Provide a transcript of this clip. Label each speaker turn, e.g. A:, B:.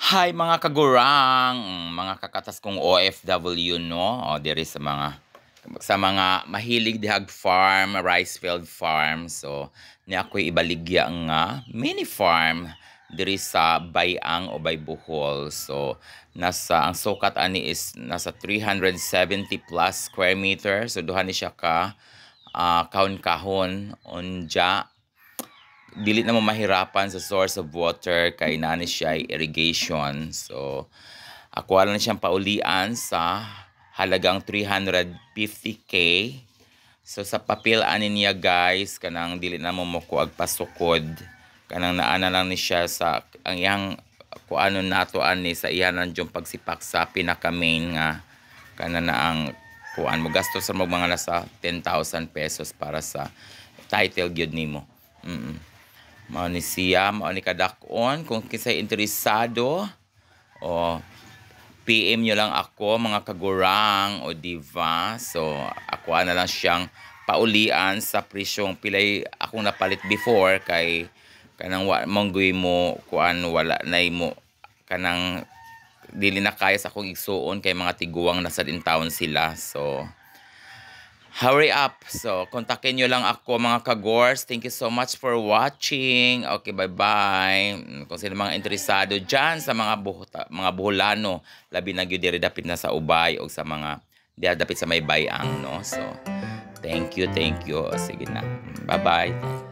A: Hi mga kagurang, mga kakatas kong OFW no, o diri sa mga mahilig dihag farm, rice field farm. So ni ako'y ibaligya nga mini farm diri sa Bayang o Baybuhol. So ang sukat ani is nasa 370 plus square meter. So duha ni siya ka kahon-kahon unja dili na mo mahirapan sa source of water kay nani siya ay irrigation. So ako lang siyang paulian sa halagang 350k. So sa papel ani niya guys kanang dili na mo mokuag pasukod kanang naana lang ni siya sa ang iyang kuano nato ani sa iyan yung pagsipak sa pinaka main nga kana na ang kuan mo gastos sa mga nasa 10,000 pesos para sa title gyud nimo. Mao ni siya, mao ni kadakon kung kisay interesado o PM nyo lang ako mga kagurang o diva. So ako na lang siyang paulian sa presyong pilay akong napalit before kay kanang monggoy mo kuan wala nay mo kanang dili na kaya sa akong igsuon kay mga tiguang nasa din taon sila. So hurry up. So, kontakin nyo lang ako mga kagors. Thank you so much for watching. Okay, bye-bye. Kung sino mga interesado dyan sa mga buholano, labi na gyud diri dapit na sa Ubay o sa mga dapit sa may bayang, no? So, thank you. Sige na. Bye-bye.